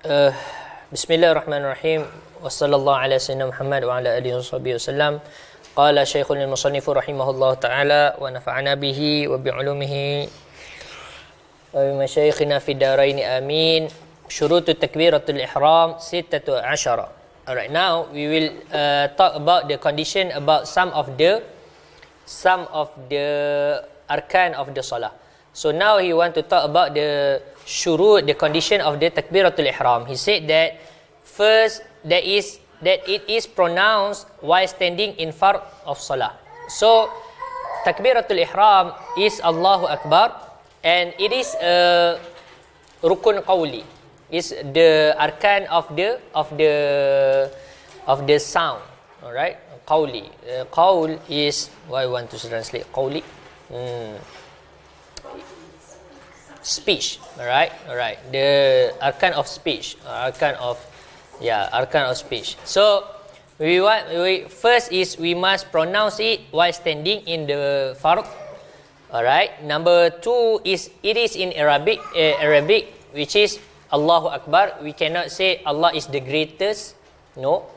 Uh, Bismillahirrahmanirrahim. Wassallallahu ala sayyidina Muhammad wa ala alihi wasallam. Qala Syekhul Musannif rahimahullah ta'ala wa nafa'ana bihi wa bi'ulumihi wa bi masyayikhina fi daraini amin. Syurutut takbiratul ihram 16. Alright, now we will talk about the condition about some of the arkan of the salah. So now he want to talk about the syurut, the condition of the takbiratul ihram. He said that first that it is pronounced while standing in front of salah. So takbiratul ihram is Allahu Akbar, and it is a rukun qawli. Is the arkan of the sound. Alright, qawli. Qawl is what I want to translate. Qawli. Speech. Alright. The arkan of speech. Arkan of speech. So first is we must pronounce it while standing in the fard. Alright. Number 2 is it is in Arabic, which is Allahu Akbar. We cannot say Allah is the greatest. No.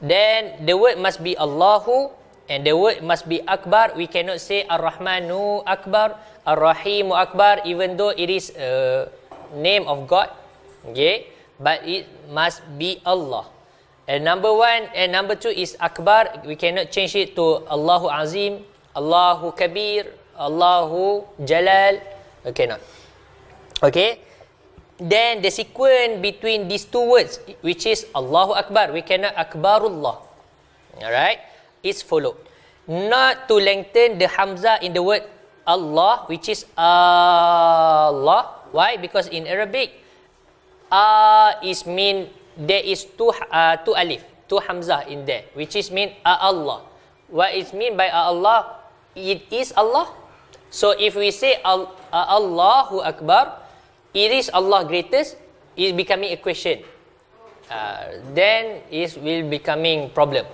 Then the word must be Allahu, and the word must be Akbar. We cannot say Ar-Rahmanu Akbar, Ar-Rahimu Akbar, even though it is a name of God. Okay, but it must be Allah. And number 1 and number 2 is Akbar. We cannot change it to Allahu Azim, Allahu Kabir, Allahu Jalal. Okay, not. Okay. Then the sequence between these two words, which is Allahu Akbar, we cannot Akbarullah. Alright, is followed. Not to lengthen the Hamzah in the word Allah, which is Allah. Why? Because in Arabic, is mean there is two alif, two Hamzah in there, which is mean Allah. What is mean by Allah? It is Allah. So if we say Allahu Akbar, it is Allah greatest, is becoming a question. Then it will becoming problem,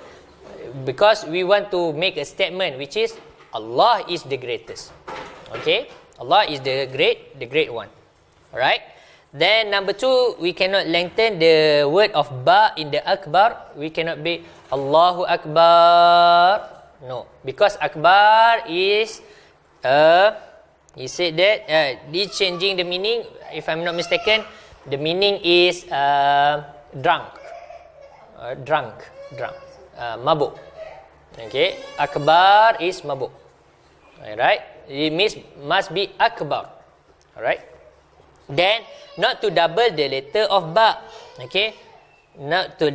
because we want to make a statement which is Allah is the greatest. Okay, Allah is the great one. Alright. Then number 2, we cannot lengthen the word of ba in the Akbar. We cannot be Allahu Akbar. No, because Akbar is he said that this changing the meaning. If I'm not mistaken, the meaning is drunk, mabuk. Okay, Akbar is mabuk. Alright, it means must be Akbar. Alright. Then not to double the letter of ba. Okay, not to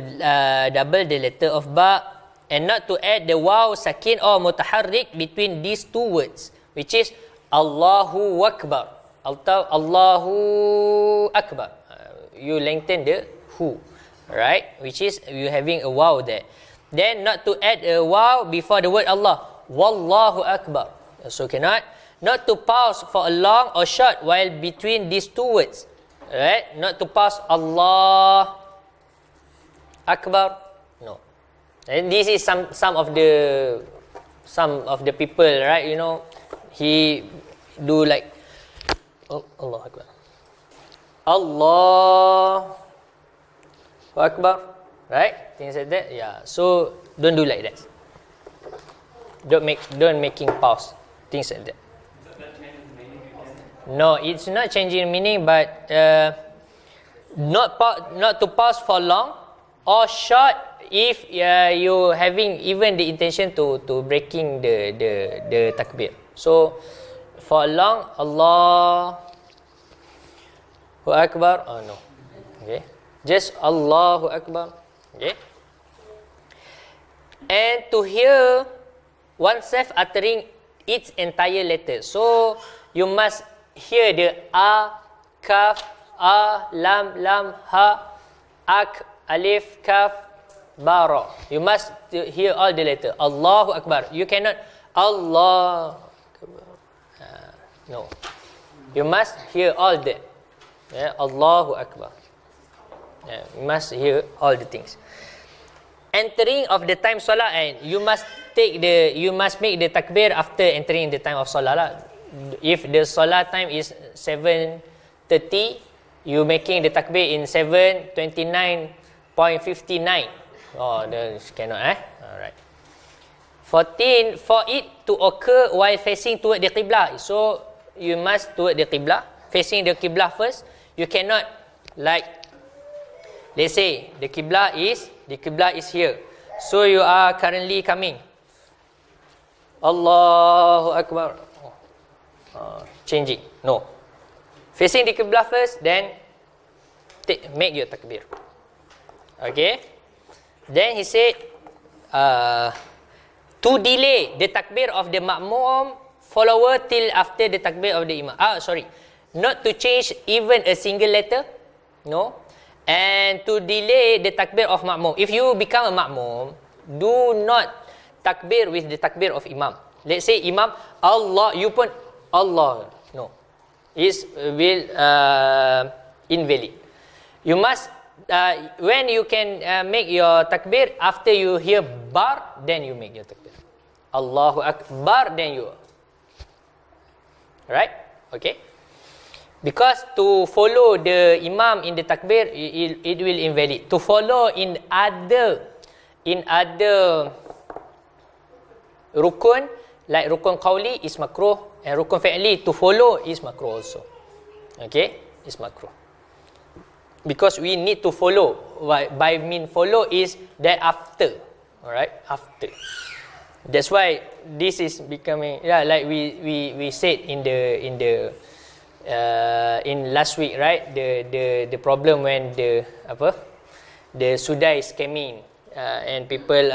double the letter of ba, and not to add the waw sakin or mutaharrik between these two words, which is Allahu Akbar. Allahu Akbar. You lengthen the hu, right? Which is you having a waw there. Then not to add a waw before the word Allah. Wallahu Akbar. So cannot. Not to pause for a long or short while between these two words. Right? Not to pause Allah Akbar. No. And this is some of the people, right? You know, he do like Allah Akbar, Allah Akbar, right? Things like that. Yeah. So don't do like that. Don't making pause. Things like that. No, it's not changing meaning, but not to pause for long or short if you having even the intention to breaking the takbir. So for long, Allahu Akbar. Oh no. Okay. Just Allahu Akbar. Okay. And to hear oneself uttering its entire letter. So you must hear the a, kaf, a, lam, ha, ak, alif, kaf, bara. You must hear all the letter. Allahu Akbar. You cannot Allah. No, you must hear all that. Yeah, Allahu Akbar. Yeah, you must hear all the things. Entering of the time salah, and you must make the takbir after entering the time of salah lah. If the salah time is 7:30, you making the takbir in 7:29.59. Oh, that cannot Alright. 14, for it to occur while facing toward the qiblah. So you must toward the qiblah, facing the qiblah first. You cannot, like, let's say the qiblah is here. So you are currently coming. Allahu Akbar. Changing. No. Facing the qiblah first, then make your takbir. Okay. Then he said, to delay the takbir of the ma'mum follower till after the takbir of the imam. Not to change even a single letter. No. And to delay the takbir of ma'mum. If you become a ma'mum, do not takbir with the takbir of imam. Let's say imam Allah, you pun Allah. No. Will invalid. You must when you can make your takbir after you hear bar, then you make your takbir. Allahu Akbar, then you. Right? Okay. Because to follow the imam in the takbir, it will invalid. To follow in other rukun, like rukun qawli is makruh, and rukun fi'li to follow is makruh also. Okay, is makruh. Because we need to follow. By mean follow is that after. Alright, after. That's why this is becoming, like we said in last week, right? The problem when the sudai is coming and people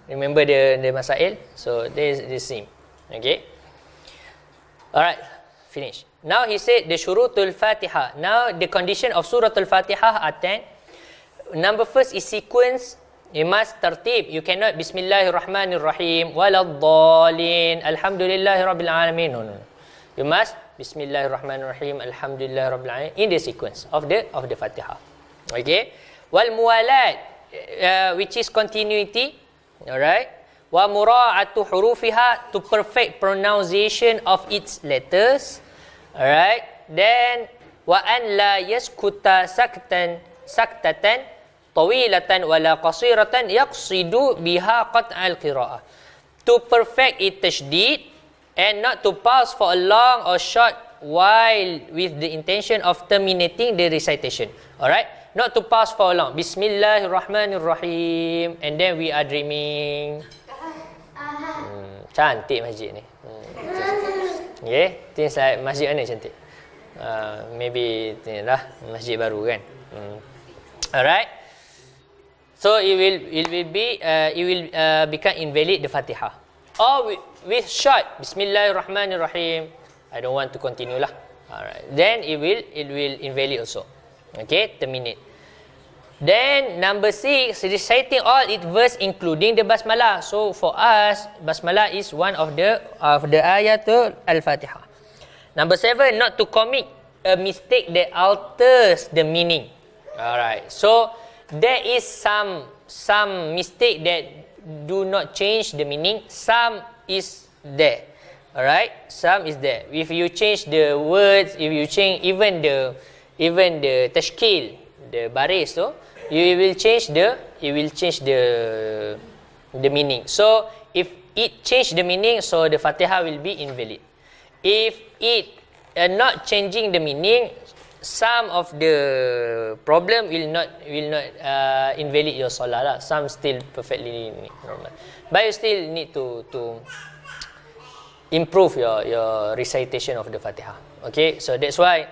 remember the masail. So this is the same. Okay. Alright, finish. Now he said the syurutul Fatiha. Now the condition of suratul Fatiha are 10. Number first is sequence. You must tertib. You cannot Bismillahirrahmanirrahim waladdallin alhamdulillahirabbil alamin. No. You must Bismillahirrahmanirrahim alhamdulillahirabbil alamin in the sequence of the Fatiha. Okay. Wal muwalat, which is continuity. Alright. Wa mura'atu hurufiha, to perfect pronunciation of its letters. Alright. Then wa an la yaskuta saktatan tawilatan wala qasiratan yaqsidu biha qat'al qira'ah. To perfect it tashdid and not to pause for a long or short while with the intention of terminating the recitation. Alright? Not to pause for long. Bismillahirrahmanirrahim. And then we are dreaming. Cantik masjid ni. Okay? Things like masjid mana cantik? Maybe lah masjid baru kan. Alright? So it will become invalid the Fatihah. Or with short Bismillahirrahmanirrahim. I don't want to continue lah. Alright. Then it will invalid also. Okay, terminate. Then number 6, reciting all its verse including the basmalah. So for us, basmalah is one of the ayatul al-Fatihah. Number 7, not to commit a mistake that alters the meaning. Alright. So there is some mistake that do not change the meaning. Some is there. Alright, some is there. If you change the words, if you change even the tashkil, the baris, so you will change the meaning. So if it change the meaning, so the Fatihah will be invalid. If it not changing the meaning, some of the problem will not invalid your salah lah. Some still perfectly normal, but you still need to improve your recitation of the Fatiha. Okay, so that's why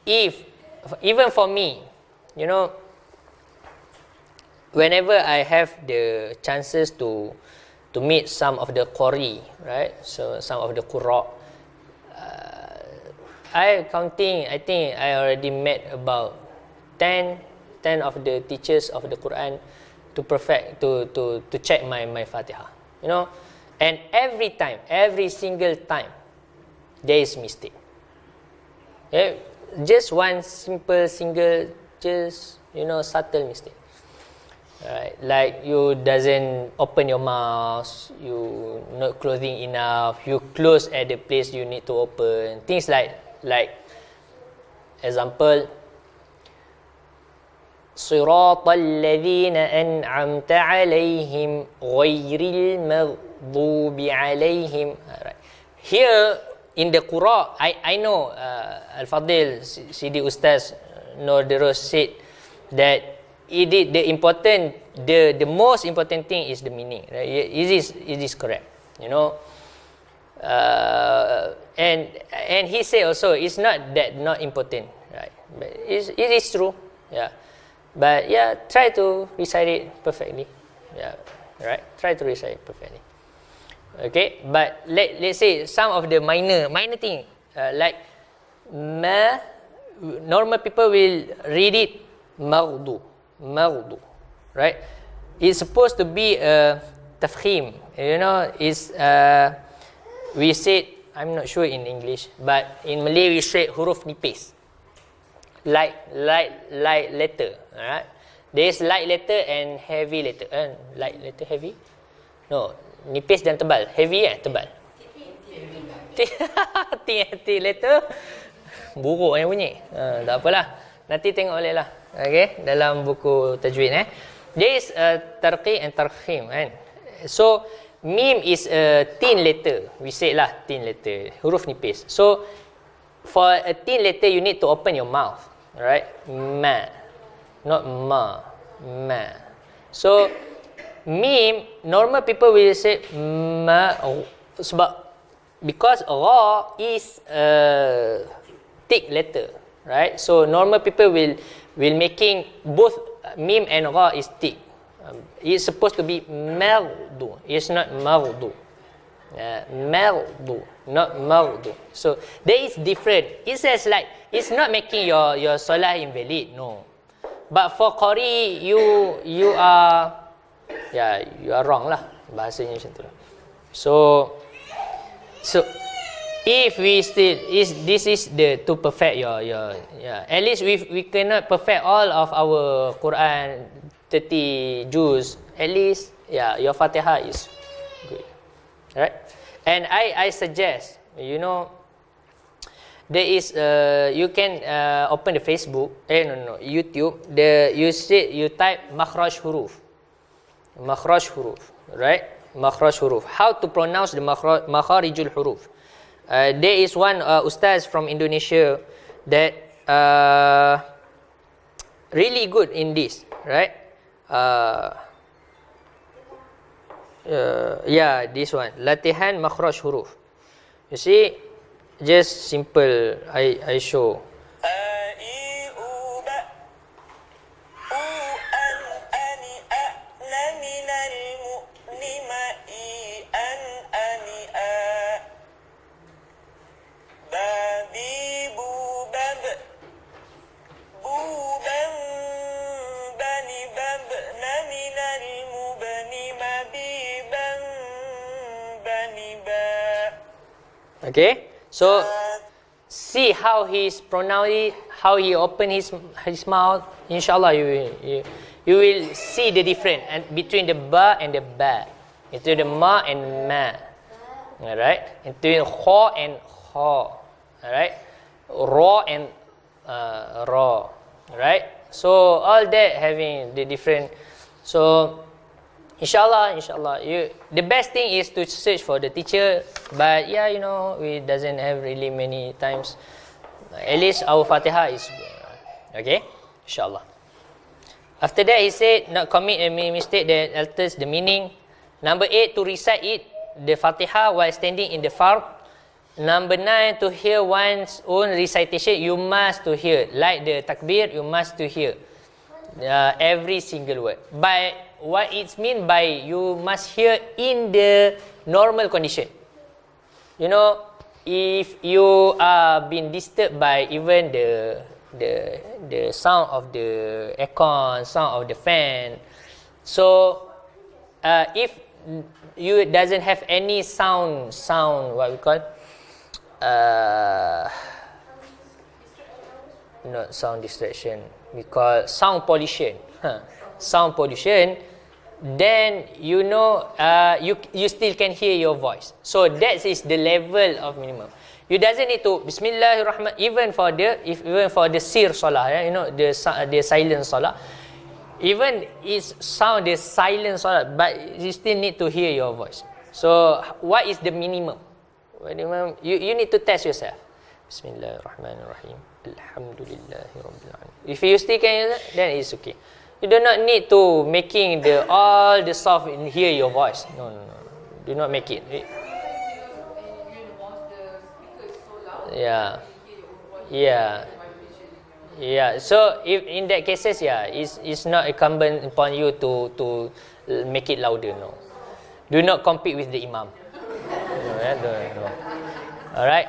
even for me, you know, whenever I have the chances to meet some of the qari, right? So some of the qurra, I think I already met about 10 of the teachers of the Quran to check my Fatiha. You know, and every single time there is mistake. Okay? Just one single subtle mistake. Right? Like you doesn't open your mouth, you not closing enough, you close at the place you need to open. Things like Example, Siratal ladzina an'amta alaihim ghairil maghdubi alaihim. Right. Here in the Qura, I know Al-Fadil Sidi Ustaz Nur Derus said that the most important thing is the meaning. Right? It is correct. You know, and he said also it's not that not important, right? But it is true. Yeah. But yeah, try to recite it perfectly. Yeah. Right? Try to recite it perfectly. Okay, but let's say some of the minor thing like ma, normal people will read it maghdu, right? It's supposed to be a tafkhim, you know. It's we said, I'm not sure in English, but in Malay we say huruf nipis, light letter, alright. There's light letter and heavy letter. Light letter, heavy? No. Nipis dan tebal. Heavy tebal. T letter buruk yang bunyi. Tak apalah. Nanti tengok boleh lah. Okay, dalam buku tajwid there is tarqi and tarkhim kan. So mim is a thin letter. We said lah thin letter. Huruf nipis. So for a thin letter you need to open your mouth. Right? Ma. Not ma. Ma. So mim, normal people will say ma, sebab because ra is a thick letter, right? So normal people will making both mim and ra is thick. It's supposed to be maghdu. It's not maghdu. Maghdu, not maghdu. So there is different. It says like it's not making your salah invalid. No, but for qari you are. Yeah, you are wrong lah. Bahasanya macam tu lah. So if we still this is the to perfect your at least we cannot perfect all of our Quran 30 juz. At least your Fatihah is good. Right? And I suggest, you know, there is you can open the Facebook, YouTube. You type makhraj huruf. Makhraj huruf, right? Makhraj huruf. How to pronounce the makharijul huruf. There is one ustaz from Indonesia that really good in this, right? Yeah, this one. Latihan makhraj huruf. You see, just simple. I show. Okay, so see how he's pronouncing, how he open his mouth. Inshallah, you will see the difference and between the ba and the ba, between the ma and ma. All right, between kha and kha. All right, ra and ra. Right. So all that having the different. So Inshallah, the best thing is to search for the teacher. But yeah, you know, we doesn't have really many times. At least our Fatiha is okay. Inshallah. After that, he said not commit any mistake that alters the meaning. Number 8, to recite it, the Fatiha while standing in the fard. Number 9, to hear one's own recitation. You must to hear, like the takbir, you must to hear every single word. But what it mean by you must hear in the normal condition. You know, if you are being disturbed by even the sound of the aircon, sound of the fan, so if you doesn't have any sound what we call not sound distraction, we call sound pollution. Sound pollution, then you know you still can hear your voice. So that is the level of minimum. You doesn't need to Bismillahirrahmanirrahim even for the sir solah, you know, the silent solah. Even it sound the silent solah, but you still need to hear your voice. So what is the minimum? You need to test yourself. Bismillahirrahmanirrahim. Alhamdulillahirabbil alamin. If you still can, then it's okay. You do not need to making all the soft in hear your voice. No. Do not make it. Yeah. So if in that cases, it's not incumbent upon you to make it louder. No. Do not compete with the imam. No. All right.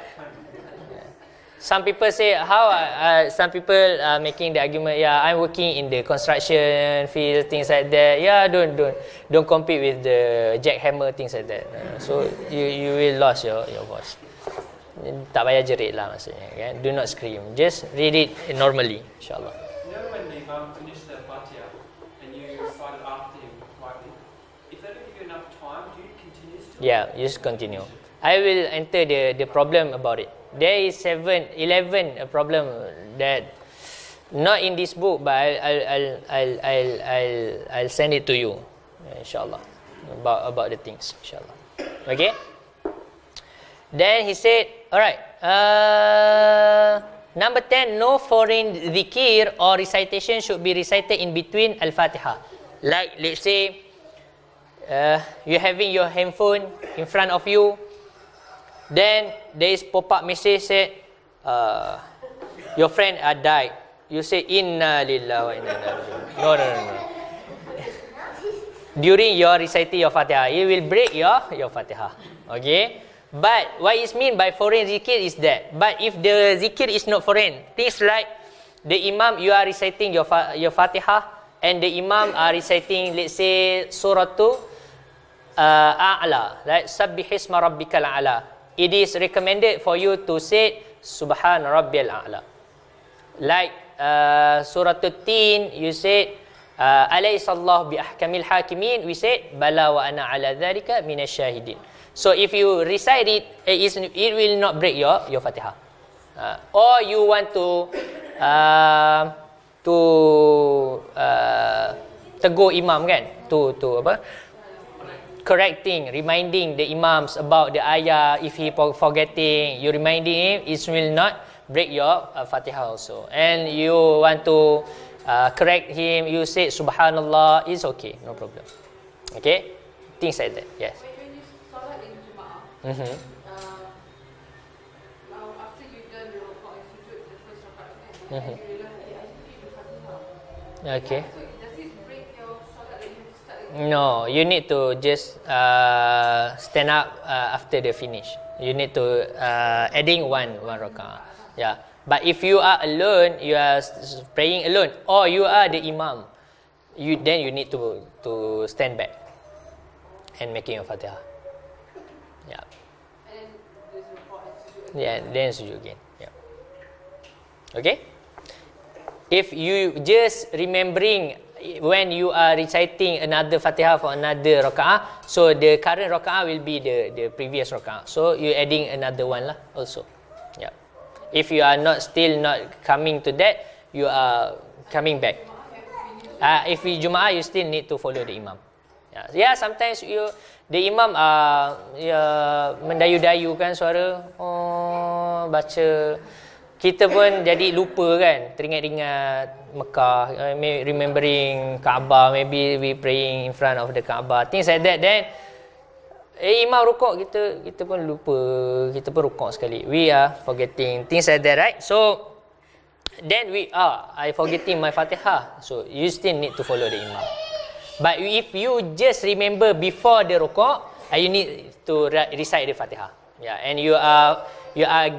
Some people say some people are making the argument. I'm working in the construction field, things like that. Don't compete with the jackhammer, things like that. So you will lose your voice. Tak payah jerit lah maksudnya, kan? Do not scream. Just read it normally, insyaAllah. You know when the imam finished the Fatiha and you started after him quietly, if they don't give you enough time, do you continue still? Yeah, you just continue. I will enter the problem about it. There is 11 a problem that not in this book, but I'll send it to you, insyaAllah, about the things, insyaAllah. Okay? Then he said, alright, number 10, no foreign dhikr or recitation should be recited in between Al-Fatiha. Like, let's say, you're having your handphone in front of you, then there is pop-up message said, your friend died. You say, Inna lillahi wa inna ilaihi raji'un. No. During your reciting your Fatiha, it will break your Fatiha. Okay? But what is mean by foreign zikir is that. But if the zikir is not foreign, things like the imam, you are reciting your Fatiha, and the imam are reciting, let's say, surah A'la, like Sabbihisma Rabbikal A'la. It is recommended for you to say Subhan Rabbiyal A'la. Like surah Tin, you said Alaysallahu bi ahkamil hakimin, we said Bala wa ana ala dhalika minasyahidin. So if you recite it, it will not break your Fatiha. Or you want to tegur imam, kan? To apa? Correcting, reminding the imams about the ayah. If he forgetting, you reminding him, it will not break your Fatiha also. And you want to correct him, you say Subhanallah, it's okay, no problem. Okay? Things like that, yes. After you've done your rukuk and sujud the first rakaat, and you realize, I need the Fatiha. Okay. So does it break your salat that you have to start again? No, you need to just stand up after the finish. You need to adding one rakaat. Yeah. But if you are alone, you are praying alone, or you are the imam, then you need to stand back and making your Fatiha. Yeah. And then there's rukuk and sujud again. Yeah, then sujud again. Yeah. Okay? If you just remembering when you are reciting another Fatiha for another raka'ah, so the current raka'ah will be the previous raka'ah. So you adding another one lah also. Yeah. If you are still not coming to that, you are coming back. If you Jum'ah, you still need to follow the imam. Yeah, sometimes the imam mendayu-dayukan suara, baca. Kita pun jadi lupa, kan, teringat-ingat Mekah, remembering Kaabah, maybe we praying in front of the Kaabah, things like that. Then imam rukuk, kita pun lupa, kita pun rukuk sekali. We are forgetting things like that, right? So then I forgetting my Fatihah. So you still need to follow the imam. But if you just remember before the rukuk, you need to recite the Fatihah. Yeah, and you are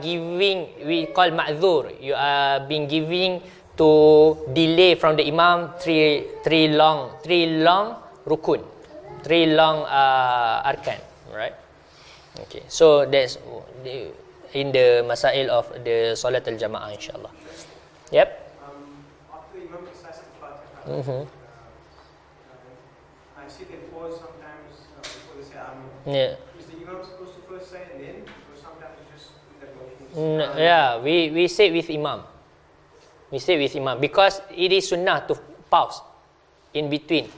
giving, we call ma'zur. You are being giving to delay from the imam three long rukun, 3 long arkan, right? Okay, so that's in the masail of the salat al-jama'ah, insyaAllah. Yep. After imam recites the Fatiha, I see they pause sometimes before they say Amin. Yeah. Is the imam supposed to first say and then, or sometimes you just Yeah, we say with imam. We say with imam because it is sunnah to pause in between.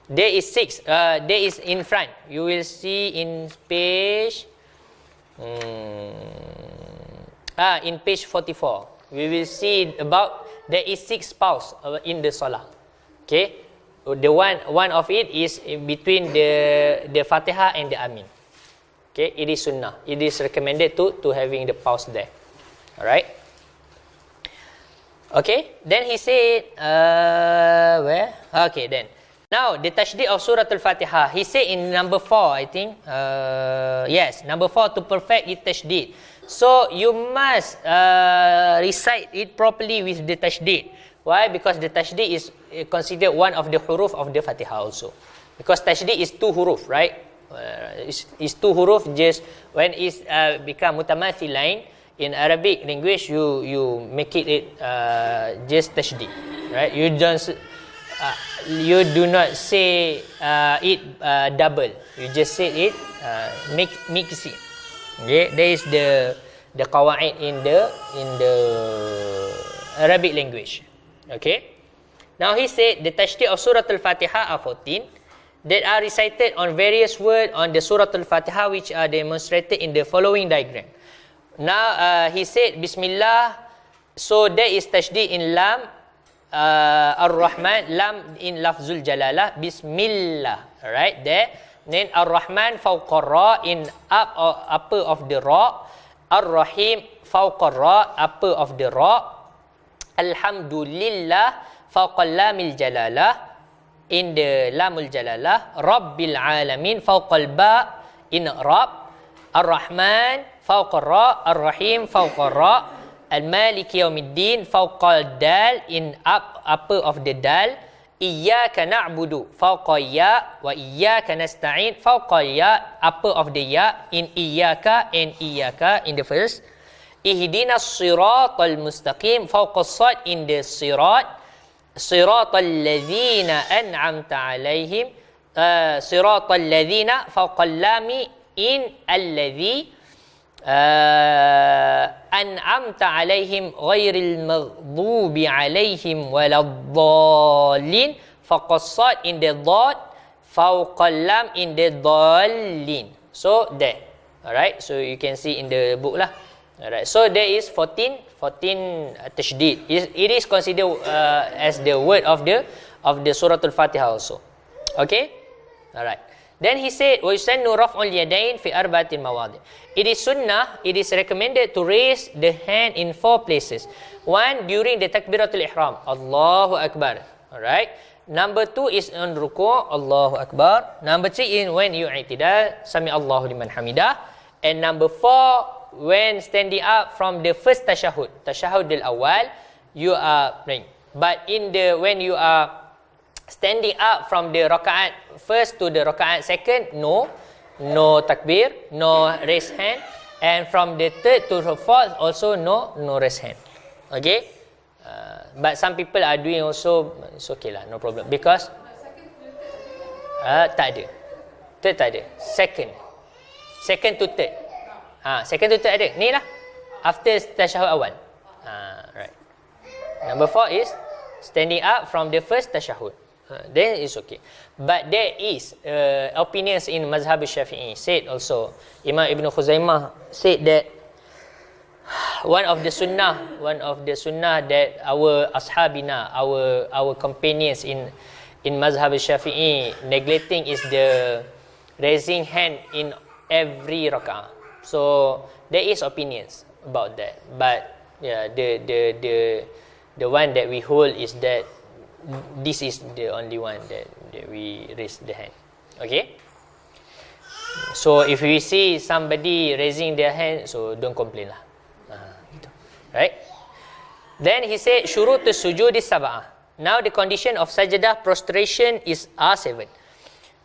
There is 6. There is in front. You will see in page. In page 44, we will see about there is 6 pause in the salah. Okay, the one of it is in between the Fatihah and the Amin. Okay, it is sunnah. It is recommended to having the pause there. All right. Okay, then he said, where? Okay, then. Now, the tashdid of Surah Al-Fatihah. He said in number 4, I think. Yes, number 4, to perfect it tashdid. So, you must recite it properly with the tashdid. Why? Because the tashdid is considered one of the huruf of the Fatihah also. Because tashdid is 2 huruf, right? It's 2 huruf, just when it's become mutamathilain, in Arabic language, you make it just tashdid, right? You do not say it double. You just say it mix it. Okay, there is the qawaid in the Arabic language. Okay. Now he said the tashdid of Surah Al-Fatihah are 14 that are recited on various words on the Surah Al-Fatihah, which are demonstrated in the following diagram. Now he said Bismillah. So there is tashdid in lam, Ar-Rahman, lam in lafzul jalalah, Bismillah. Alright, there. Then Ar-Rahman fawqa ra, in up or upper of the ra. Ar-Rahim fawqa ra, upper of the ra. Alhamdulillah fawqa lamil jalalah, in the lamul jalalah. Rabbil alamin fawqa ba, in Rab. Ar-Rahman fawqa ra, Ar-Rahim fawqa ra. Al-Maliki yawmiddin fawqa dal, in up upper of the dal. Iyyaka na'budu fawqa ya, wa iyyaka nasta'in fawqa ya, upper of the ya, in iyyaka and iyyaka in the first. Ihdinas siratal mustaqim fawqa sad, in the sirat. Siratal ladzina an'amta alaihim, siratal ladzina fawqa lami, in alladhi an'amta alaihim ghairil maghdubi alaihim waladdallin faqassad, in the dad. Fawqal lam, in the dallin. So there. Alright, so you can see in the book lah. Alright, so there is 14 tashdid. It is considered as the word of the Surah Al-Fatihah also. Okay. Alright. Then he said, وَيُسَنُّ رَفْعُ الْيَدَيْنِ فِي أَرْبَعَةٍ مَوَاضِعٍ. It is sunnah, it is recommended to raise the hand in 4 places. 1, during the takbiratul ihram, Allahu Akbar. Alright. Number 2 is on ruku', Allahu Akbar. Number 3 in when you i'tidal, Sami Allahu liman hamidah. And number 4, when standing up from the first tashahud, tashahud al-awwal, you are praying. But when you are standing up from the rakaat first to the rakaat second, no takbir, no raise hand, and from the third to the fourth also no raise hand. Okay, but some people are doing also, it's okay lah, no problem, because tak ada, third tak ada, second to third, second to third ada, ni lah after tashahud awal. Right, number 4 is standing up from the first tashahud. Then it's okay. But there is opinions in Mazhab Syafi'i. Said also, Imam Ibn Khuzaimah said that one of the sunnah that our ashabina, our companions in Mazhab Syafi'i neglecting is the raising hand in every rak'ah. So there is opinions about that. But yeah, the one that we hold is that this is the only one that we raise the hand. Okay. So if we see somebody raising their hand, so don't complain lah. Right. Then he said, Shurut sujud is sab'ah. Now the condition of sajdah prostration are 7.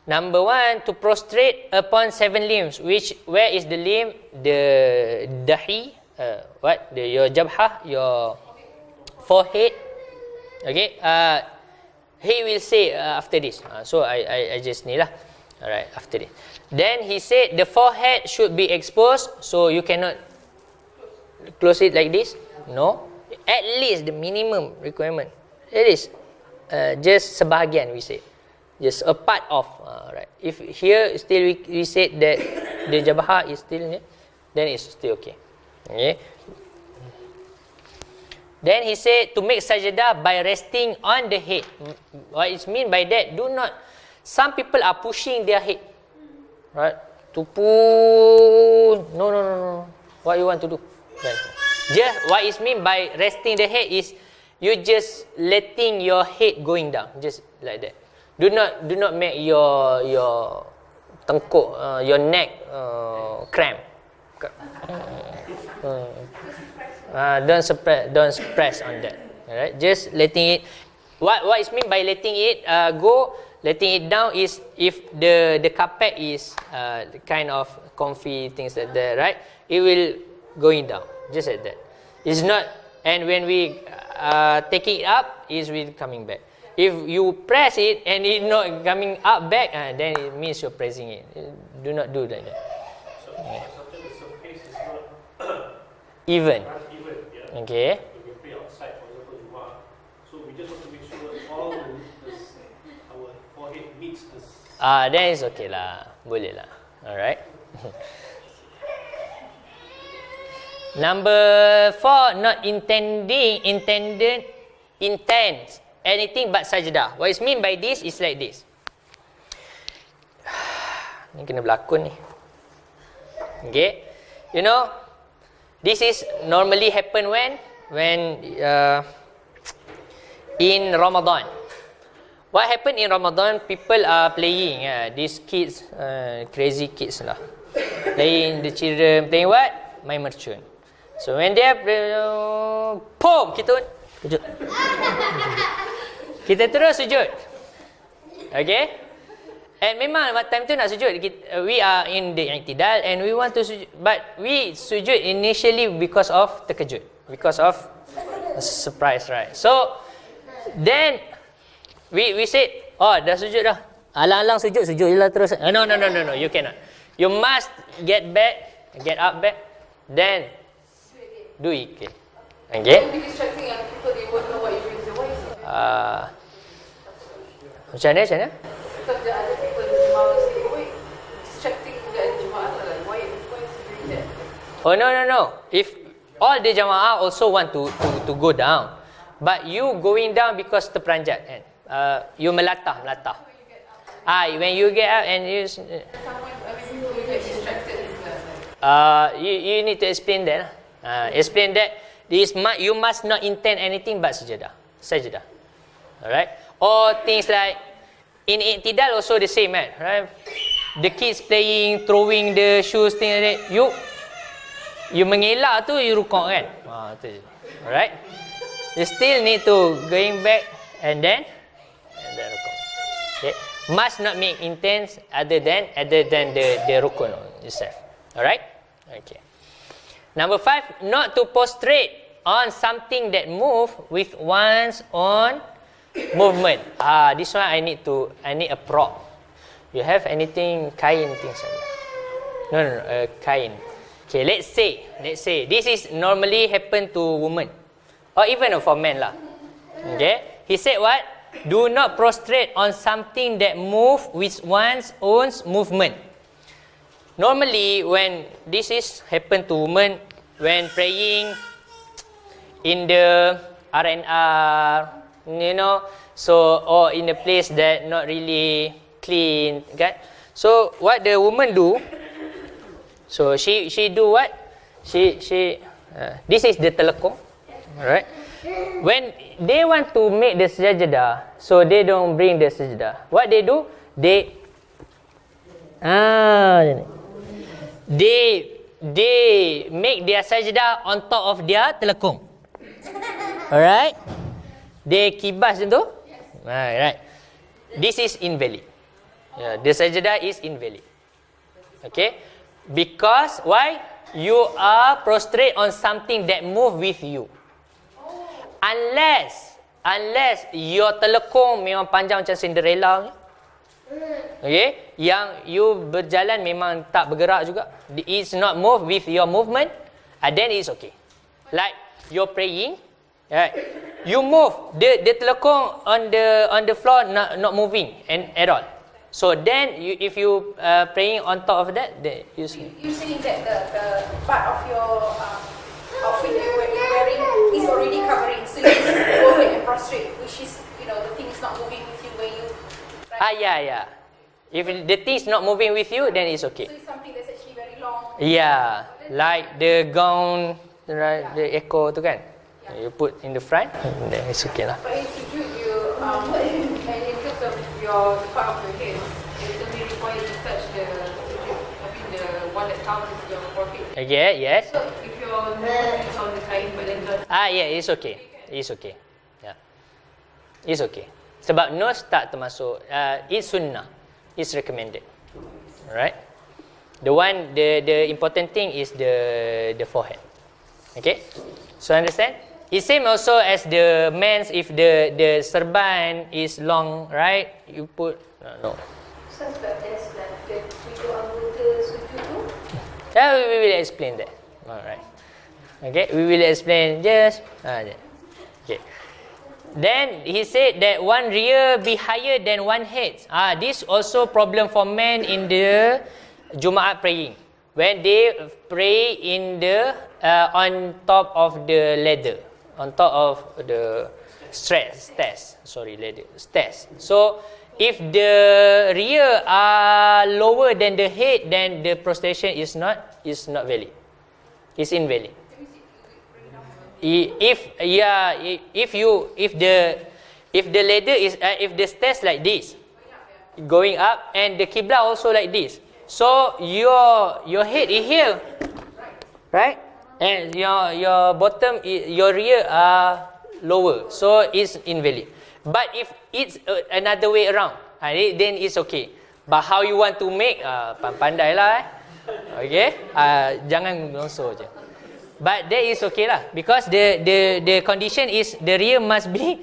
Number 1, to prostrate upon 7 limbs. Where is the limb? The dahi, your jabhah, your forehead. Okay, he will say after this. So I just ni lah. Alright, after this. Then he said the forehead should be exposed, so you cannot close it like this? No. At least the minimum requirement. It is just sebahagian we say. Just a part of. Right. If here still we said that the jabha is still near, then it's still okay. Okay. Then he said to make sajdah by resting on the head. What is mean by that? Do not. Some people are pushing their head. Right. To pull. No. What you want to do? Then. Just what is mean by resting the head is you just letting your head going down, just like that. Do not make your tengkuk, your neck cramp. Don't press on that. Alright, just letting it. What is mean by letting it go? Letting it down is if the carpet is kind of comfy, things like that, right? It will going down, just like that. It's not, and when we taking it up, it will coming back. If you press it and it not coming up back, then it means you're pressing it. Do not do like that. So sometimes the surface is not Even. even. Yeah. Okay. If we play outside, for example, Jumaat, so we just want to make sure all our forehead meets the. Then it's okay lah. Boleh lah. Alright. Number 4, not intended anything but sajdah. What is mean by this is like this. Ni kena berlakon ni. Okay. You know, this is normally happen when in Ramadan. What happen in Ramadan? People are playing. These kids, crazy kids lah. Playing, the children playing what? My merchant. So when they are boom, kita sujud. Kita terus sujud. Okay? And memang time tu nak sujud. We are in the i'tidal and we want to sujud. But we sujud initially because of terkejut. Because of surprise, right? So then we said, oh dah sujud dah. Alang-alang sujud je lah terus. No, you cannot. You must get up back, then do it. Okay. It will be distracting and people they won't know what you're doing. So why is it? Macam mana? Because the other people in the Jemaah will say, wait, distracting the Jemaah. Like, why is he doing that? Oh no. If all the jamaah also want to go down, but you going down because terperanjat kan? You melatah. When you get up and you. People will get distracted in Uh, class. you need to explain that. Explain that you must not intend anything but sajdah. Alright? Or things like in i'tidal also the same, right? The kids playing, throwing the shoes, things like that. You mengelak tu you rukuk kan? Tu je. Alright? You still need to going back and then rukuk. Okay? Must not make intense other than the rukun itself. Alright? Okay. Number 5, not to prostrate on something that move with one's own movement. This one I need a prop. You have anything kain things like that? No, kain. Okay, let's say this is normally happen to women or even for men lah. Okay, he said what? Do not prostrate on something that move with one's own movement. Normally, when this is happen to women, when praying in the R&R, so or in a place that not really clean, kan? So what the woman do? So she do what? She this is the telekung, alright? When they want to make the sajdah, so they don't bring the sajdah. What they do? They make their sajdah on top of their telekung. Alright? They kibas tu? Right. This is invalid. The sajdah is invalid. Okay? Because why? You are prostrate on something that move with you. Unless your telekung memang panjang macam Cinderella. Okay, yang you berjalan memang tak bergerak juga, it's not move with your movement, then it's okay. Like you're praying, right? You move, the telekung on the floor not moving and at all. So then if you praying on top of that, You saying that the part of your outfit that you're wearing is already covering, so you just go ahead and prostrate, which is, the thing is not moving with you when you... Yeah. If the thing is not moving with you, then it's okay. So it's something that's actually very long. Yeah, like the gown, right? The echo tu kan? You put in the front, then it's okay lah. But in sujud, you, and in terms of the part of your head, it's only required to touch the sujud, the one that covers your forehead. Okay, yes. So if your nose is on the kain, but then the... Yeah, it's okay. It's okay. Yeah. It's okay. Sebab nose tak termasuk, it's sunnah. It's recommended. Alright? The important thing is the forehead. Okay? So understand? It's same also as the men's, if the serban is long, right? You put, no. So that's like the tujuh anggota sujud tu? Yeah, we will explain that. Alright. Okay, we will explain just. Okay. Then he said that one rear be higher than one head. This also problem for men in the Jumaat praying. When they pray in the on top of the ladder, on top of the stairs. So if the rear are lower than the head, then the prostration is not valid. It's invalid. If the ladder is if the stairs like this, going up, and the qibla also like this, so your head is here, right? And your bottom, your rear are lower, so it's invalid. But if it's another way around, then it's okay. But how you want to make, pandai lah, okay? Jangan longsor je. But that is okay lah, because the condition is the rear must be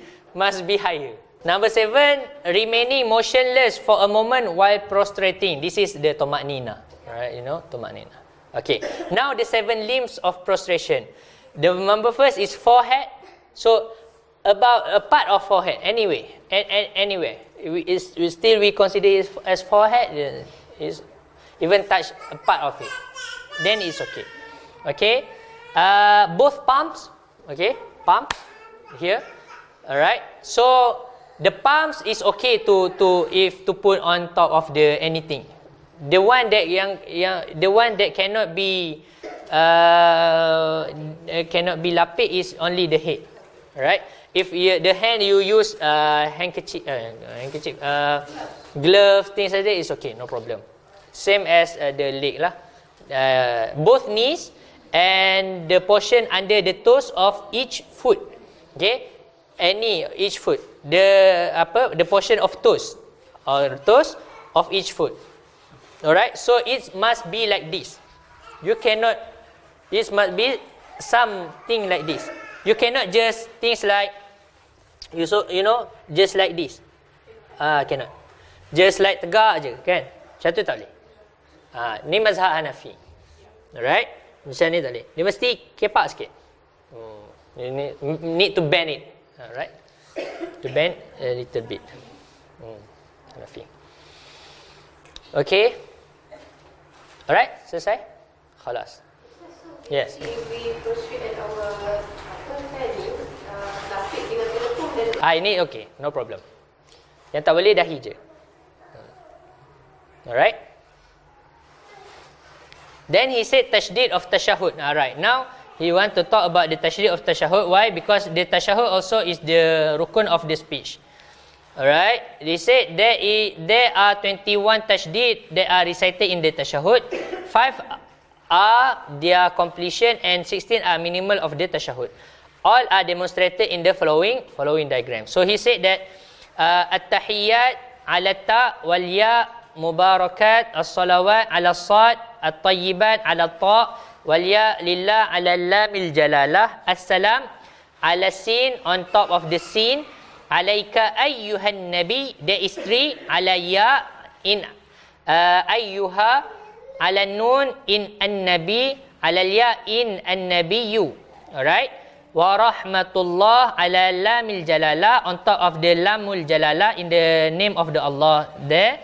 higher. Number 7, remaining motionless for a moment while prostrating. This is the tomaknina, right? Tomaknina. Okay. Now the 7 limbs of prostration. The number first is forehead. So about a part of forehead. Anyway, anywhere. We consider it as forehead. Is even touch a part of it, then it's okay. Okay. Both palms, okay, palm here, all right. So the palms is okay to put on top of the anything. The one that cannot be lapis is only the head, all right. If the hand you use handkerchief, gloves, things like that is okay, no problem. Same as the leg lah, both knees. And the portion under the toes of each foot, okay, each foot, the portion of toes or toes of each foot, all right. So it must be like this. You cannot. This must be something like this. You cannot just things like just like this. Cannot. Just like tegak je, kan? Macam tu tak boleh. Ni mazhab Hanafi, alright. Macam ni tak boleh. Dia mesti kepak sikit. Need to bend it. Alright. To bend a little bit. Hanafi. Okay. Alright. Selesai? Khalas. Yes. If we prostrate at our lapik dengan telekung, then... Ini okay. No problem. Yang tak boleh dahi je. Alright. Then he said tashdid of tashahud. Alright, now he want to talk about the tashdid of tashahud. Why? Because the tashahud also is the rukun of the speech. Alright, they said there are 21 tashdid that are recited in the tashahud. 5 are their completion and 16 are minimal of the tashahud. All are demonstrated in the following diagram. So he said that at-tahiyyat ala ta wal ya mubarakat as-salawat ala sad at-tayyibat ala ta wal ya lillah ala lamil jalalah as-salam ala sin on top of the sin alaika ayyuhan nabi the istri ala ya in ayyuha ala nun in an-nabi ala ya in an-nabiyyu. Alright. Wa rahmatullah ala lamil jalala, on top of the lamul jalala, in the name of the Allah there.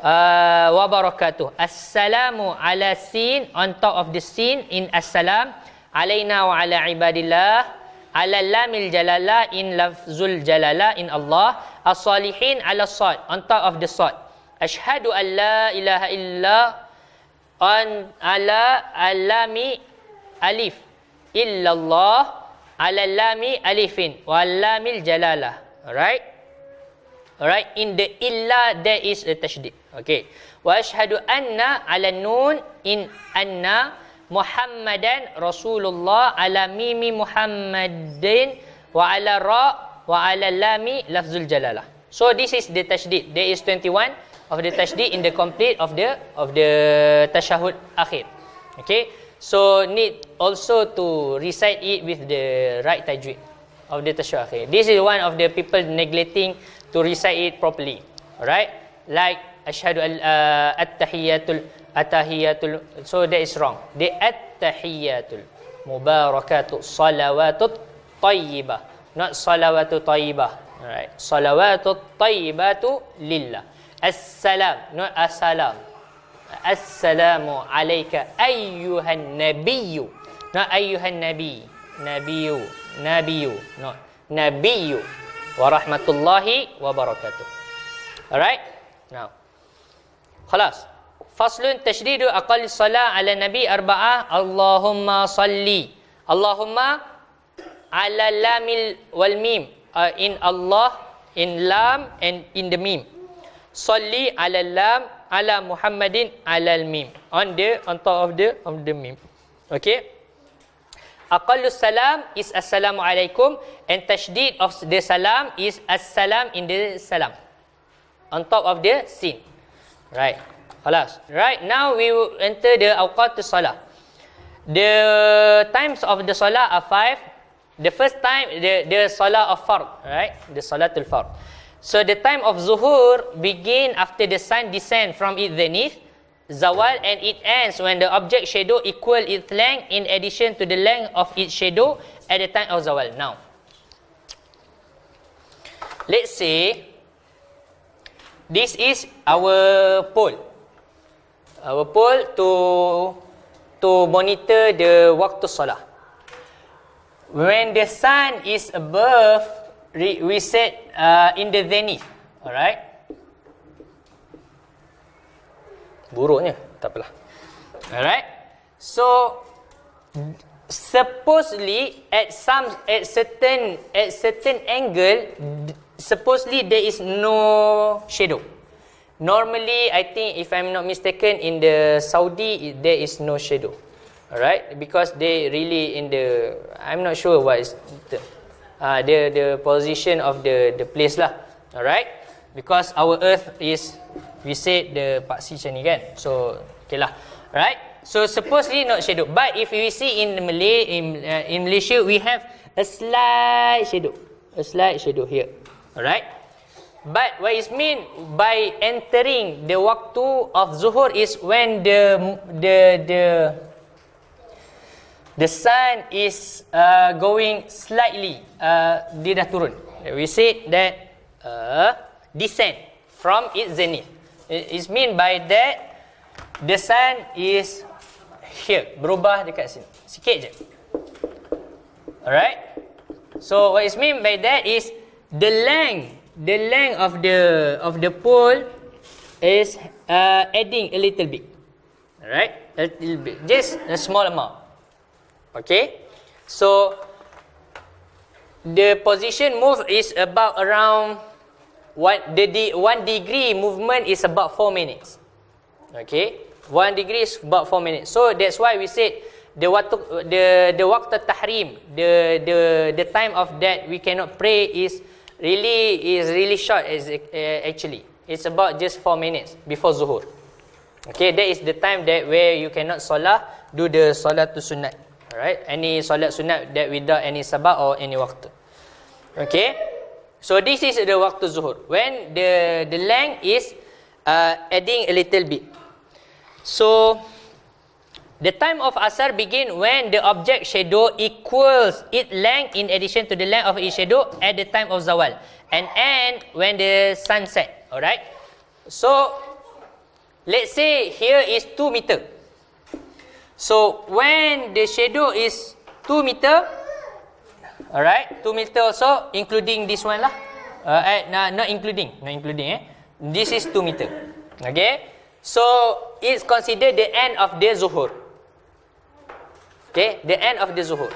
Wa barakatuh. Assalamu ala sin, on top of the sin in assalam. Alaina wa ala ibadillah. Ala lamil jalala in lafzul jalala in Allah. As-salihin ala sad, on top of the sad. Ashhadu an la ilaha illa on ala alami alif illallah ala lami alifin wa lamil jalalah. Alright. Alright, in the illa there is a tashdid. Okay. Wa ashhadu anna ala nun in anna Muhammadan Rasulullah ala mimi Muhammadin wa ala ra wa ala lami lafzul jalalah. So this is the tashdid. There is 21 of the tashdid in the complete of the tashahud akhir. Okay. So need also to recite it with the right tajweed of the tashahud akhir. This is one of the people neglecting to recite it properly. Alright? Like ashhadu at-tahiyatul. So that is wrong. The at-tahiyatul mubarakatuh salawatut tayyibah, not salawatut tayyibah. Alright? Salawatut tayyibatu lillah. Assalam, not assalam. Assalamu alayka ayyuhan nabiyyu, not ayyuhan nabi. Nabiyyu, not nabiyyu. Wa rahmatullahi wa barakatuh. Alright? Now. Khalas. Faslun tashdidu aqalli salah ala nabi arba'ah. Allahumma salli. Allahumma ala lamil wal mim. In Allah, in lam and in the mim. Salli ala lam ala Muhammadin ala al-mim, on top of the mim. Okay. Aqallus salam is assalamu alaikum, and tashdid of the salam is assalam in the salam, on top of the sin. Right. Khalas. Right, now we will enter the awqatus salah. The times of the salah are 5. The first time, the salah of fard, right? The salatul fard. So the time of zuhur begin after the sun descend from its zenith, zawal, and it ends when the object shadow equal its length in addition to the length of its shadow at the time of zawal. Now, let's say this is our pole. Our pole to monitor the waktu salah. When the sun is above, we set in the zenith. Alright. Buruknya, tak apalah. Alright. So supposedly at certain angle, supposedly there is no shadow. Normally, I think if I'm not mistaken, in the Saudi there is no shadow. Alright, because they really in the, I'm not sure what is the position of the place lah. Alright, because our earth is, we said the paksi macam ni kan, so okay lah. Alright, so supposedly not shadow, but if we see in Malaysia we have a slight shadow here. Alright, but what is mean by entering the waktu of zuhur is when the sun is going slightly, dia dah turun. We say that descend from its zenith. It mean by that the sun is here, berubah dekat sini, sikit je. Alright. So what is mean by that is the length of the pole is adding a little bit. Alright, a little bit, just a small amount. Okay, so the position move is about around 1 degree movement is about 4 minutes. Okay, 1 degree is about 4 minutes. So that's why we said the waqt tahrim, the time of that we cannot pray is really short. Actually, it's about just 4 minutes before zuhur. Okay, that is the time that where you cannot do the salatul sunat. Alright, any solat sunat that without any sabab or any waktu. Okay, so this is the waktu zuhur, when the length is adding a little bit. So The time of asar begin when the object shadow equals its length in addition to the length of its shadow at the time of zawal, and end when the sun set. Alright. So let's say here is 2 meter. So when the shadow is 2 meter, alright, 2 meter also including this one lah. Not including. This is 2 meter. Okay. So it's considered the end of the zuhur. Okay, the end of the zuhur.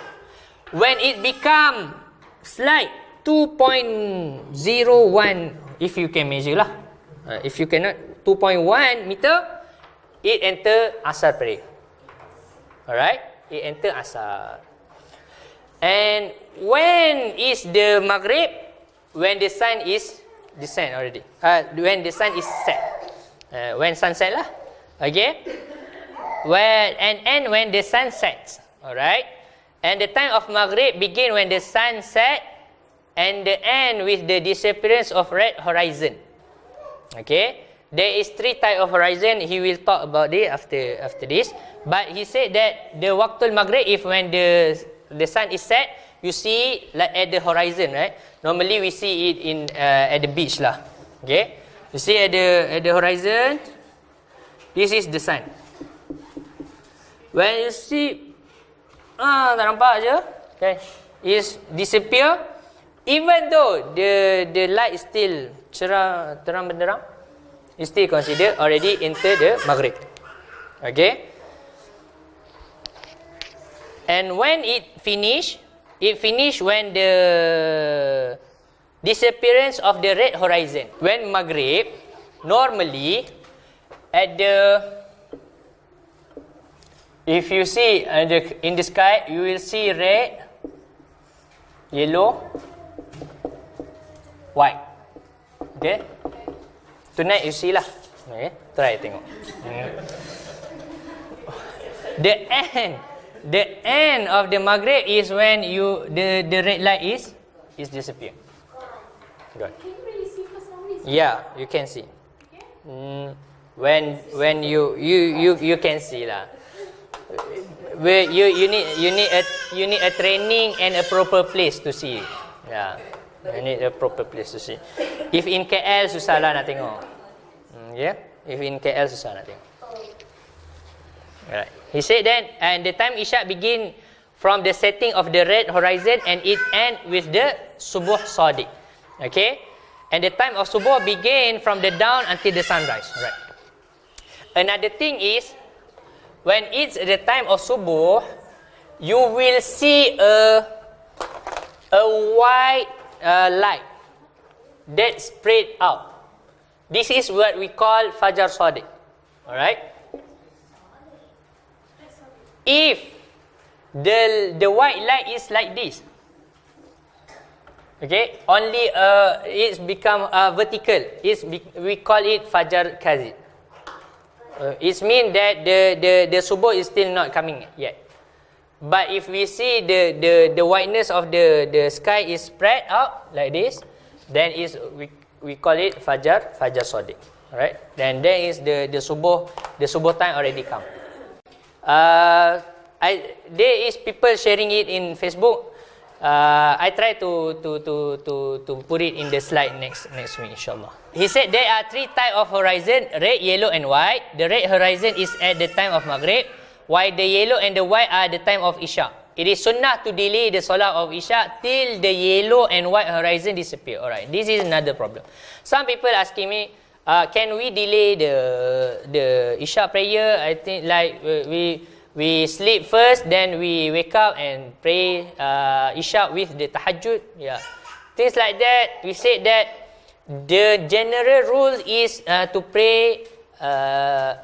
When it become slight 2.01, if you can measure lah. If you cannot, 2.1 meter, it enter asar prayer. Alright, it enter asar. And when is the maghrib? When the sun is descend already. When the sun is set. When sunset lah. Okay. When the sun sets. Alright. And the time of maghrib begin when the sun set and the end with the disappearance of red horizon. Okay. There is 3 type of horizon. He will talk about it after this. But he said that the waqtul maghrib, if when the sun is set, you see like at the horizon, right? Normally we see it in at the beach lah. Okay. You see at the horizon, this is the sun. When you see, tak nampak je, okay, is disappear. Even though the light is still cerah, terang benderang, it's still considered already enter the maghrib. Okay. And when it finish when the disappearance of the red horizon. When maghrib, normally at if you see in the sky, you will see red, yellow, white. Okay. Tonight you see lah. Okay. Try tengok. The end of the maghrib is when the red light is disappear. Good. Can you really see for some reason? Yeah, you can see. When you can see lah. Where you need a training and a proper place to see. Yeah, you need a proper place to see. If in KL susah lah nak tengok. Yeah, if in KL susah nak tengok. Alright. He said then, and the time Isyak begin from the setting of the red horizon and it end with the subuh sadiq. Okay, and the time of subuh begin from the dawn until the sunrise. Right. Another thing is, when it's the time of subuh, you will see a white light that spread out. This is what we call fajar sadiq. Alright. If the white light is like this, okay, only it's become vertical. We call it fajar kazib. It means that the subuh is still not coming yet. But if we see the whiteness of the sky is spread out like this, then we call it fajar sadiq. Alright. Then there is the subuh time already come. There is people sharing it in Facebook. I try to put it in the slide next week, inshallah. He said there are 3 types of horizon: red, yellow, and white. The red horizon is at the time of maghrib, while the yellow and the white are the time of isya. It is sunnah to delay the solat of isya till the yellow and white horizon disappear. Alright, this is another problem. Some people asking me, can we delay the isya prayer? I think like we sleep first, then we wake up and pray isya with the tahajjud. Yeah, things like that. We said that the general rule is to pray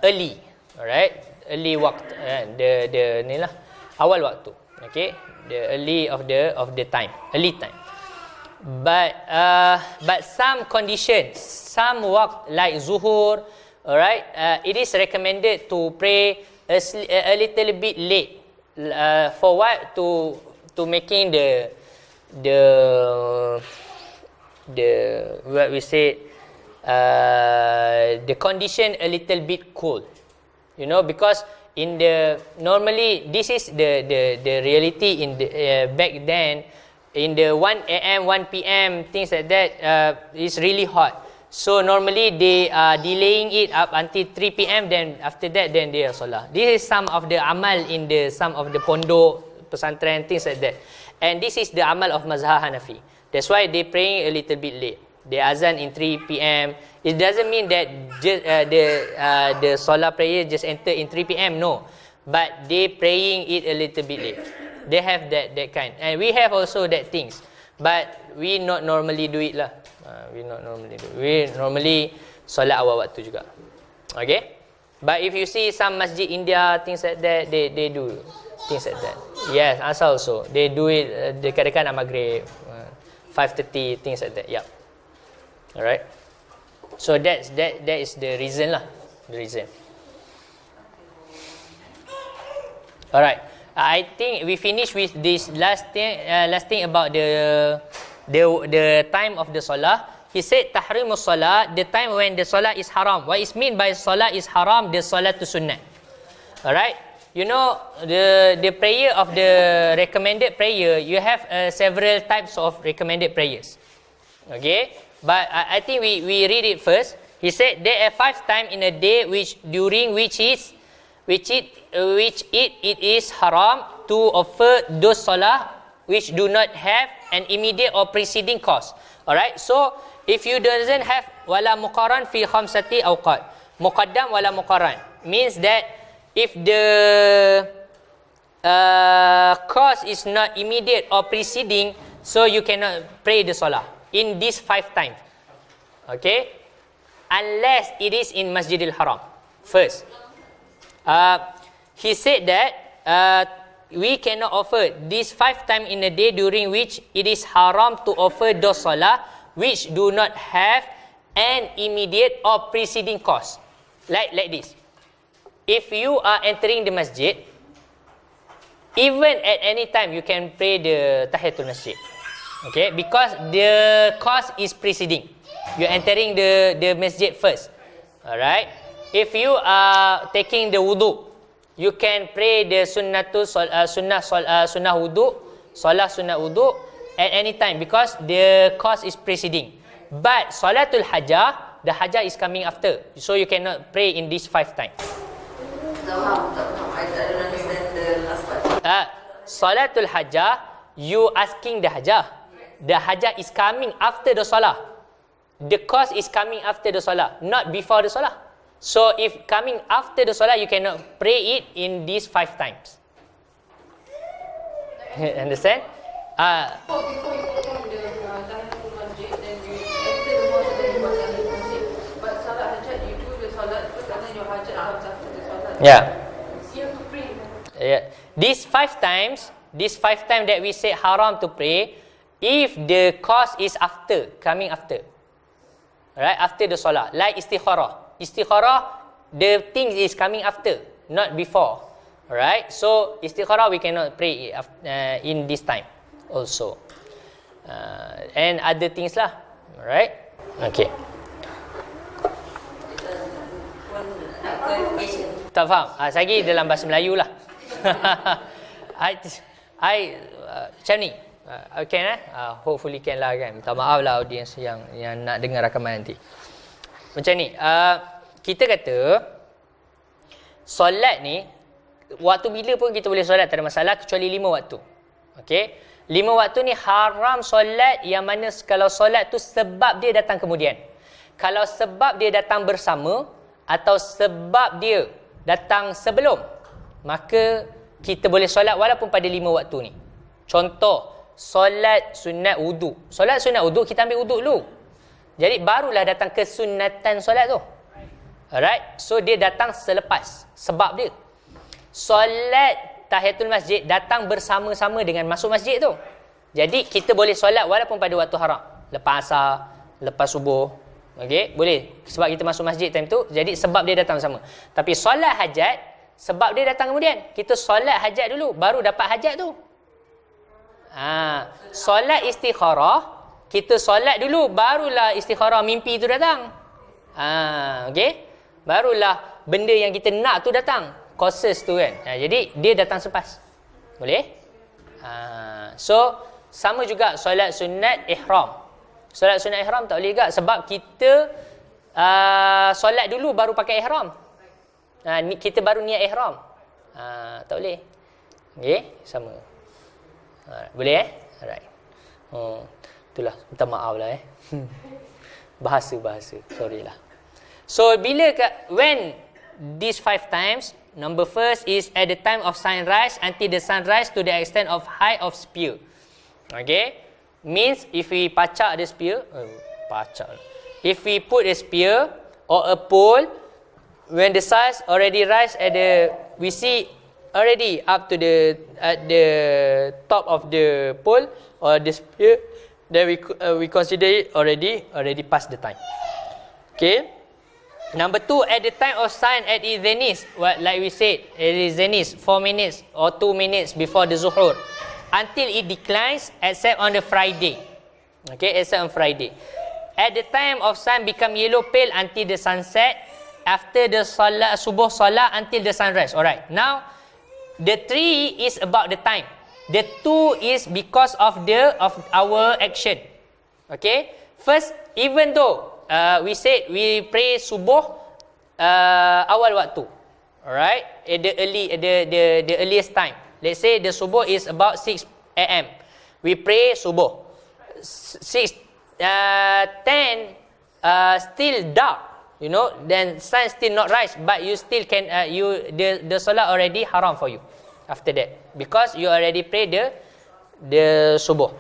early. Alright, early waktu, the ni lah, awal waktu. Okay, the early of the time, early time. But some conditions, some waktu like zuhur, alright, it is recommended to pray a little bit late. For what? To making the what we say, the condition a little bit cool. You know, because normally this is the reality in the back then. In the 1 a.m., 1 p.m., things like that, it's really hot. So normally they are delaying it up until 3 p.m. Then after that, then they are solat. This is some of the amal in some of the pondok, pesantren, things like that. And this is the amal of mazhab Hanafi. That's why they praying a little bit late. They azan in 3 p.m. It doesn't mean that just, the solat prayer just enter in 3 p.m. No, but they praying it a little bit late. They have that kind, and we have also that things, but we not normally do it lah. We not normally do. We normally solat awal waktu juga. Okay, but if you see some masjid India, things like that, they do things like that. Yes, asal also they do it dekat-dekat nak maghrib, 5:30, things like that. Yeah. Alright. So that is the reason lah. The reason. Alright. I think we finish with this last thing about the time of the solah. He said tahrimus solah, the time when the solah is haram. What is mean by solah is haram? The solah to sunnah. Alright. You know the prayer of the recommended prayer. You have several types of recommended prayers. Okay. But I think we read it first. He said there are 5 times in a day which it is haram to offer those solah which do not have an immediate or preceding cause. Alright, so if you doesn't have wala muqaran fi khamsati awqat, muqaddam wala muqaran means that if the cause is not immediate or preceding, so you cannot pray the solah in these 5 times. Okay, unless it is in Masjidil Haram first. He said that we cannot offer these 5 times in a day during which it is haram to offer those solah which do not have an immediate or preceding cause. Like this. If you are entering the masjid, even at any time you can pray the tahiyatul masjid. Okay, because the cause is preceding. You're entering the masjid first. Alright. If you are taking the wudu, you can pray the sunnah wudu, solat sunnah wudu at any time because the cause is preceding. But salatul hajah, the hajah is coming after, so you cannot pray in these 5 times. I don't understand the last part. Salatul hajah, you asking the hajah. The hajah is coming after the salah. The cause is coming after the salah, not before the salah. So if coming after the salah, you cannot pray it in these 5 times. Understand? Before you perform the tahiyatul masjid, then you enter the mosque, then you baca tahiyatul masjid. But salat hajat, you do the salat first, and then your hajat comes after the salat. Yeah. So you have to pray. Yeah. These 5 times that we say haram to pray, if the cause is after, coming after. Right, after the solat, like istikharah. Istikharah, the thing is coming after, not before. Alright, so istikharah we cannot pray in this time also, and other things lah. Alright, okay. Tak faham? Saya lagi dalam bahasa Melayu lah. Macam ni. Okay, hopefully can lah kan. Minta maaf lah audience yang nak dengar rakaman nanti. Macam ni, kita kata solat ni waktu bila pun kita boleh solat, tak ada masalah kecuali 5 waktu. Okey, 5 waktu ni haram solat yang mana kalau solat tu sebab dia datang kemudian. Kalau sebab dia datang bersama atau sebab dia datang sebelum, maka kita boleh solat walaupun pada 5 waktu ni. Contoh, solat sunat wudu. Solat sunat wudu, kita ambil wudu dulu. Jadi barulah datang kesunatan solat tu. Alright, so dia datang selepas sebab dia. Solat tahiyatul masjid datang bersama-sama dengan masuk masjid tu. Jadi kita boleh solat walaupun pada waktu haram. Lepas asar, lepas subuh. Okey, boleh. Sebab kita masuk masjid time tu, jadi sebab dia datang sama. Tapi solat hajat, sebab dia datang kemudian. Kita solat hajat dulu, baru dapat hajat tu. Solat istikharah, kita solat dulu, barulah istikharah mimpi tu datang. Okey, barulah benda yang kita nak tu datang. causes tu kan. Jadi dia datang selepas. Boleh? So sama juga solat sunat ihram. Solat sunat ihram tak boleh juga sebab kita solat dulu baru pakai ihram. Kita baru niat ihram. Tak boleh. Okey, sama. Boleh Alright. Itulah, minta maaf lah bahasa. Sorry lah. So when these 5 times, number first is at the time of sunrise until the sunrise to the extent of height of spear. Okay, means if we pacak the spear, if we put a spear or a pole, when the sun already rise we see already up to at the top of the pole or the spear, then we consider it already past the time. Okay. Number 2, at the time of sun at its zenith, like we said, it is zenith 4 minutes or 2 minutes before the zuhur, until it declines, except on the Friday. Okay, except on Friday. At the time of sun become yellow pale until the sunset, after the subuh salah until the sunrise. Alright. Now, the 3 is about the time. The 2 is because of our action. Okay. First, even though we said we pray subuh awal waktu, alright, at the earliest time. Let's say the subuh is about 6 a.m. We pray subuh. 10 still dark, then sun still not rise, but you still can the salat already haram for you after that, because you already pray the subuh.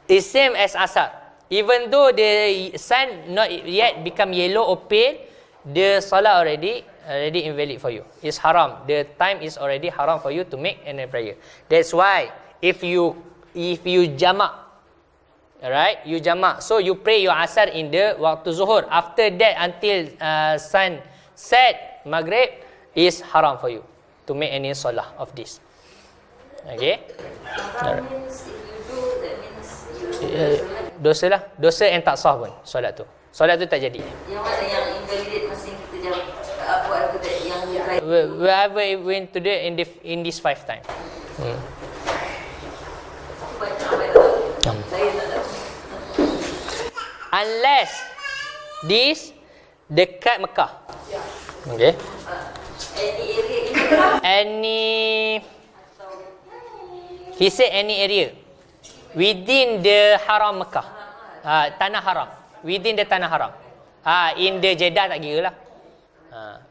It's same as asar. Even though the sun not yet become yellow or pale, the salah already invalid for you. It's haram. The time is already haram for you to make any prayer. That's why if you jamak, alright, you jamak, so you pray your asar in the waktu zuhur. After that until sun set, maghrib, is haram for you to make any salah of this. Okay. Haram means if you do, that means you dosa lah. Dosa yang tak sah pun solat tu. Solat tu tak jadi. Yang mana yang invalidate masa kita jawab apa yang wherever it went to do in this 5 times. Saya tak tahu. Unless this dekat Mekah. Okay. Any area he said any area within the haram Mekah. Tanah haram. Within the tanah haram. In the Jeddah tak kira lah.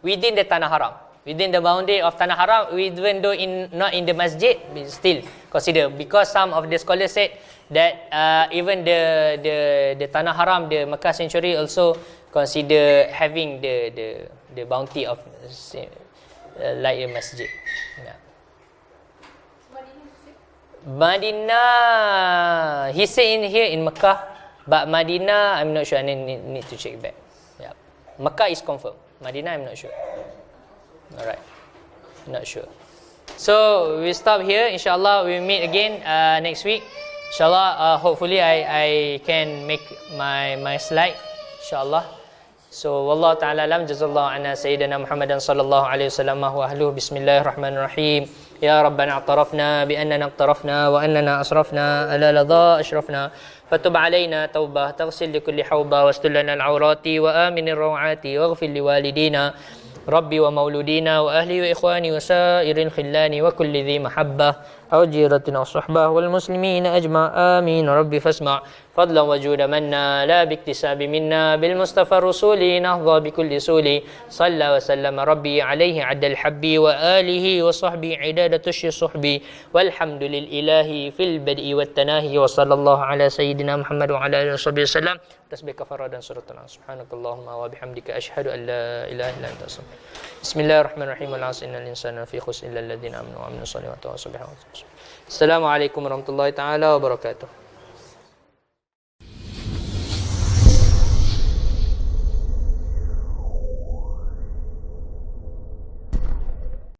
Within the tanah haram. Within the boundary of tanah haram, even though not in the masjid, still consider. Because some of the scholars said that even the tanah haram, the Mecca sanctuary also consider having the bounty of like a masjid. Yeah. Madinah, he said in here in Mecca, but Madinah, I'm not sure. I need to check back. Yeah, Mecca is confirmed. Madinah, I'm not sure. Alright, not sure. So we stop here. Inshallah, we meet again next week. Inshallah, hopefully I can make my slide. Inshallah. So wallahu ta'ala alam, jazallahu anna sayyidina Muhammadan sallallahu alaihi wasallam wa ahluhu. Bismillahirrahmanirrahim. Ya Rabbana a'tarafna bi annana aqtarafna wa annana asrafna ala ladha ashrafna fatub alaina taubah taghsil li kulli hawba wastul lana al-awrati wa aminir rawati waghfir li walidina Rabbi wa mauludina wa ahli wa ikhwani wa sairil khillani wa kulli dhi mahabbah aw jiratin aw suhbah wal muslimina ajma' amin. Rabbi fasma' fadlan wa juda manna la biktisabi minna bil mustafa rusuli nahdha bi kulli suli salla wa sallama rabbi alaihi adal habbi wa alihi wa sahbi idadatush suhbi walhamdulil ilahi fil bad'i wat tanahi wa sallallahu ala sayyidina Muhammad wa ala alihi wasallam. Tasbih kafarah dan surat al-an. Subhanakallahumma wa bihamdika asyhadu an la ilaha illa anta astaghfiruka. Bismillahirrahmanirrahim. Wal 'asri innal insana fi khusr illa alladhina amanu wa amilus solihati wa tawasaw bil haqqi. Assalamualaikum warahmatullahi taala wabarakatuh.